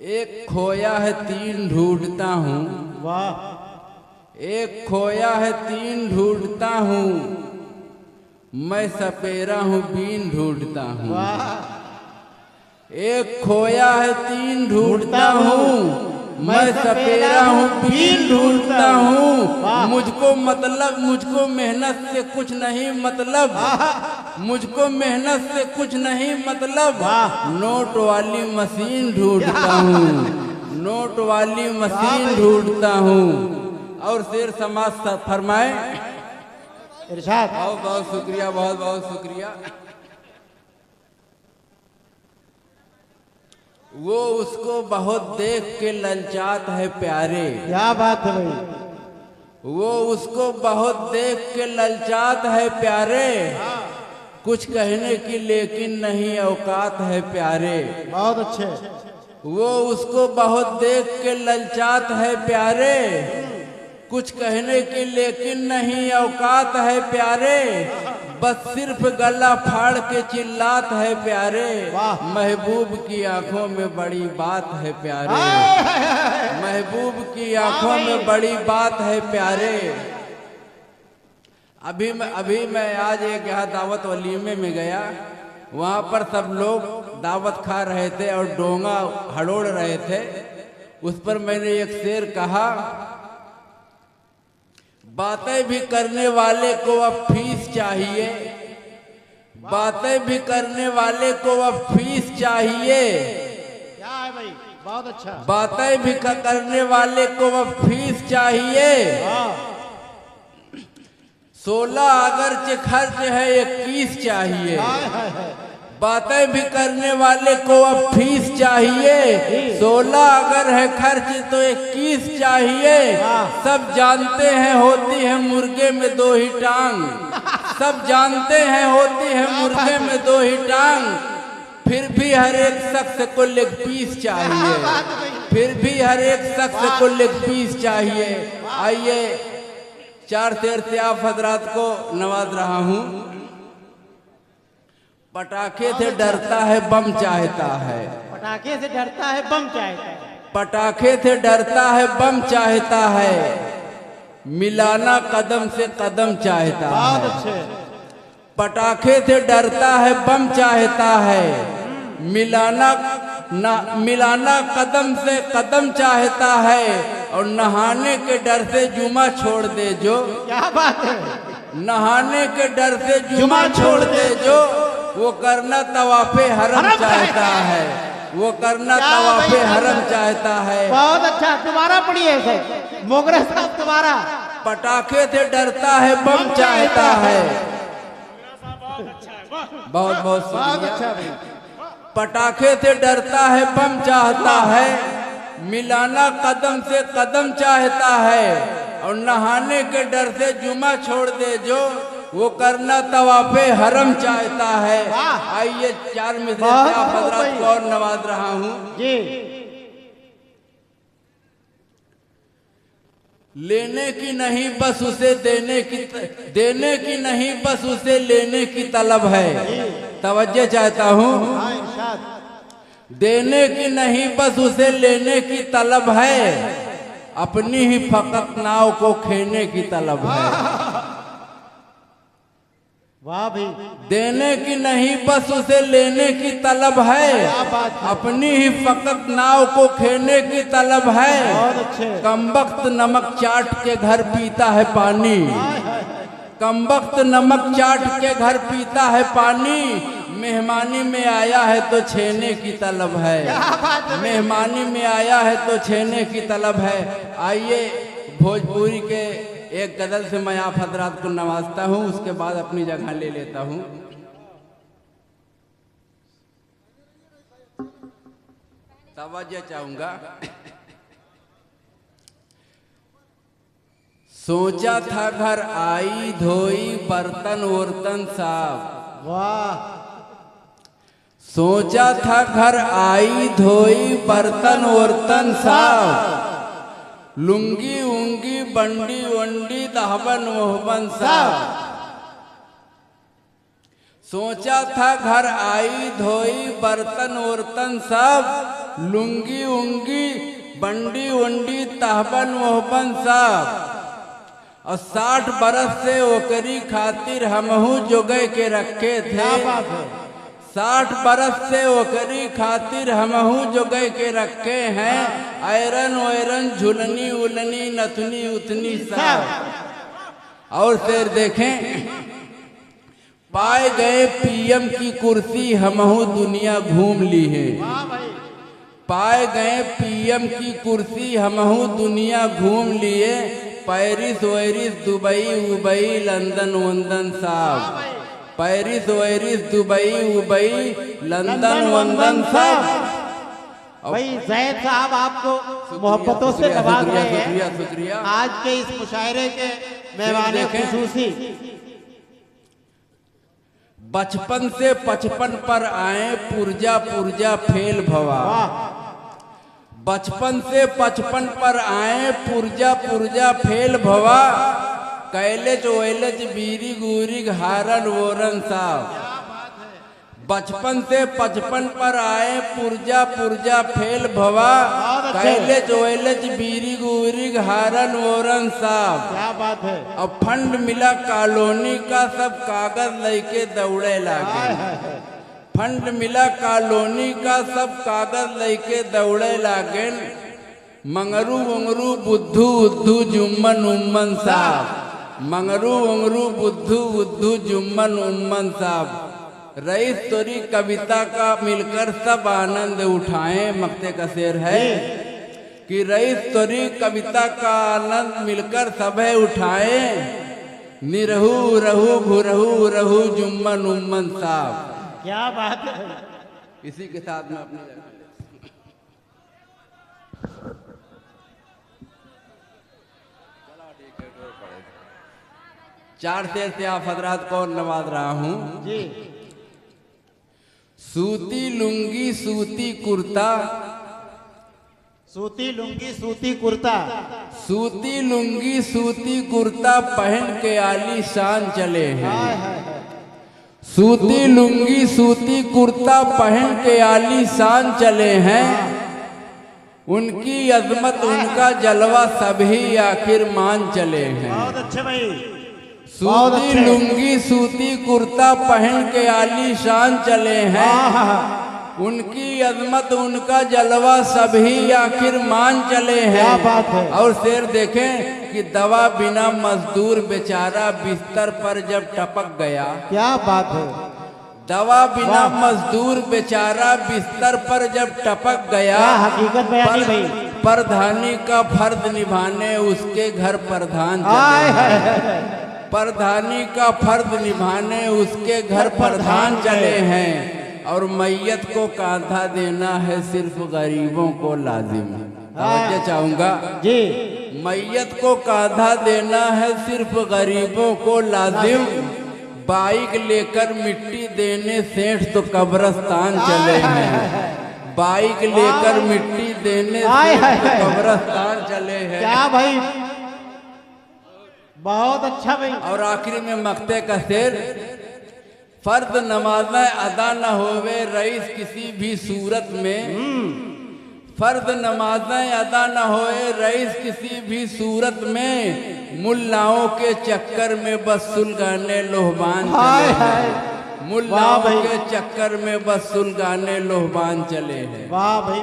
एक खोया है तीन ढूंढता हूँ। वाह। एक खोया है तीन ढूंढता हूँ, मैं सपेरा हूँ बीन ढूंढता हूँ। वाह। एक खोया है तीन ढूंढता हूँ, मैं सपेरा हूँ बीन ढूंढता हूँ। मुझको मतलब, मुझको मेहनत से कुछ नहीं मतलब, मुझको मेहनत से कुछ नहीं मतलब, नोट वाली मशीन ढूंढता हूँ, नोट वाली मशीन ढूंढता हूँ। और शेर समाज फरमाए। इरशाद। बहुत बहुत शुक्रिया, बहुत बहुत शुक्रिया। वो उसको बहुत देख के ललचात है प्यारे। क्या बात है भाई। वो उसको बहुत देख के ललचात है प्यारे, कुछ कहने की लेकिन नहीं औकात है प्यारे। बहुत अच्छे। वो उसको बहुत देख के ललचात है प्यारे, कुछ कहने की लेकिन नहीं औकात है प्यारे, बस सिर्फ गला फाड़ के चिल्लात है प्यारे। महबूब की आंखों में बड़ी बात है प्यारे, महबूब की आंखों में बड़ी बात है प्यारे। अभी मैं आज एक यहाँ दावत वलीमे में गया, वहाँ पर सब लोग दावत खा रहे थे और डोंगा हड़ोड़ रहे थे। उस पर मैंने एक शेर कहा, बातें भी करने वाले को अब फीस चाहिए, बातें भी करने वाले को अब फीस चाहिए। क्या है भाई, बहुत अच्छा। बातें भी करने वाले को अब फीस चाहिए। 16 अगरचे खर्च है 21 चाहिए। बातें भी करने वाले को अब फीस चाहिए, 16 अगर है खर्च तो 21 चाहिए। सब जानते हैं होती है मुर्गे में दो ही टांग, सब जानते हैं होती है मुर्गे में दो ही टांग, फिर भी हर एक शख्स को लेग पीस चाहिए, फिर भी हर एक शख्स को लेग पीस चाहिए। आइए चार शेर से आप हजरात को नवाज रहा हूँ। पटाखे से डरता है बम चाहता है, पटाखे से डरता है बम चाहता है, पटाखे से डरता है बम चाहता है, मिलाना कदम से कदम चाहता बहुत है। अच्छे। पटाखे से डरता है बम चाहता है, मिलाना कदम से कदम चाहता है, और नहाने के डर से जुमा छोड़ दे जो। क्या बात है। नहाने के डर से जुमा छोड़ दे जो, वो करना तवाफे हरम चाहता है, वो करना तवाफे हरम चाहता है। बहुत अच्छा, तुम्हारा पढ़िए सर मोगरा साहब तुम्हारा। पटाखे से डरता है बम चाहता है। बहुत बहुत शुक्रिया। पटाखे से डरता है बम चाहता है, मिलाना कदम से कदम चाहता है, और नहाने के डर से जुमा छोड़ दे जो, वो करना तवाफे हरम चाहता है। आइए चार में से आप हजरात को और नवाज रहा हूँ जी। लेने की नहीं बस उसे देने की, देने की नहीं बस उसे लेने की तलब है। तवज्जो चाहता हूँ। देने की नहीं बस उसे लेने की तलब है, अपनी ही फकत नाव को खेने की तलब है। वाह भाई। देने की नहीं बस उसे लेने की तलब है, अपनी ही फकत नाव को खेने की तलब है। कमबख्त नमक चाट के घर पीता है पानी, कमबख्त नमक चाट के घर पीता है पानी, मेहमानी में आया है तो छेने की तलब है, मेहमानी में आया है तो छेने की तलब है। आइए भोजपुरी के एक गजल से मैं आप हजरात को नवाजता हूँ, उसके बाद अपनी जगह ले लेता हूँ। तवज्जो चाहूंगा। सोचा था घर आई धोई बर्तन वर्तन साफ, वाह। सोचा था घर आई धोई बर्तन वर्तन साफ, लुंगी उंगी बंडी वंडी दहबन मोहबन साफ। सोचा था घर आई धोई बर्तन वर्तन सब, लुंगी उंगी बंडी वंडी तहबन वहबन साहब और 60 बरस से ओकरी खातिर हमहू जोगे के रखे थे। क्या बात है। 60 बरस से ओकरी खातिर हमहू जोगे के रखे हैं। आयरन वैरन झुलनी उलनी नथनी उतनी साहब। और फिर देखें, पाए गए पीएम की कुर्सी हमहू दुनिया घूम ली है। वाह भाई। पाए गए पीएम की कुर्सी हमहू दुनिया घूम लिए। पेरिस वैरिस दुबई उबई लंदन वंदन साहब। पेरिस वैरिस दुबई उबई लंदन वंदन साहब। भाई जैद साहब आपको मोहब्बतों से नवाज रहे हैं। शुक्रिया शुक्रिया। आज के इस मुशायरे के मेहमान खुसूसी। बचपन से 55 पर आए पुर्जा पुर्जा फेल भवा। बचपन से 55 पर आए पुर्जा पुर्जा फेल भवा। कैलेज वैलेज बीरी गुरी हारन वोरन साहब। बचपन से 55 पर आए पुर्जा पुर्जा फेल भवा। कैलेज वैलेज बीरी गुरी हारन वोरन साहब। क्या बात है। अब फंड मिला कॉलोनी का सब कागज लेके दौड़े लागे। फंड मिला कॉलोनी का सब कागज लेके दौड़े लागे। मंगरू उंगरू बुद्धू उद्धू जुम्मन उम्मन साहब। मंगरू उंगरू बुद्धू उद्धू जुम्मन उम्मन साहब। रईस तोरी कविता का मिलकर सब आनंद उठाएं। मक्ते का शेर है कि रईस तोरी कविता का आनंद मिलकर सब उठाएं। निरहू रहू भुरहू रहू जुम्मन उम्मन साहब। क्या बात है। इसी के साथ में अपनी 4 शेर से आप हजरात को नवाज रहा हूँ जी। सूती लुंगी सूती कुर्ता। सूती लुंगी सूती कुर्ता। सूती लुंगी सूती कुर्ता पहन के आलीशान चले हैं। सूती लुंगी सूती कुर्ता पहन के आलीशान चले हैं। उनकी अजमत उनका जलवा सभी आखिर मान चले हैं। बहुत अच्छे भाई। सूती लुंगी सूती कुर्ता पहन के आलीशान चले हैं। उनकी अजमत उनका जलवा सभी आखिर मान चले हैं। क्या बात है। और शेर देखें कि दवा बिना मजदूर बेचारा बिस्तर पर जब टपक गया। क्या बात है। दवा बिना मजदूर बेचारा बिस्तर पर जब टपक गया। हकीकत बयानी भाई। प्रधानी का फर्ज निभाने उसके घर प्रधान चले। प्रधानी का फर्ज निभाने उसके घर प्रधान चले हैं। और मैयत को कांधा देना है सिर्फ गरीबों को लाजिम। तवज्जो चाहूंगा जी। मैयत को कांधा देना है सिर्फ गरीबों को लाजिम। बाइक लेकर मिट्टी देने सेठ तो कब्रस्तान चले हैं। बाइक लेकर मिट्टी देने सेठ तो कब्रस्तान चले हैं। क्या भाई। बहुत अच्छा भाई। और आखिरी में मक्ते का शेर, फर्ज नमाज़ें अदा न होवे रईस किसी भी सूरत में। फर्ज नमाज़ें अदा न होए रईस किसी भी सूरत में। मुल्लाओं के चक्कर में बस सुलगाने लोहबान चले हैं। मुल्लाओं के चक्कर में बस सुलगाने लोहबान चले हैं। वाह भाई।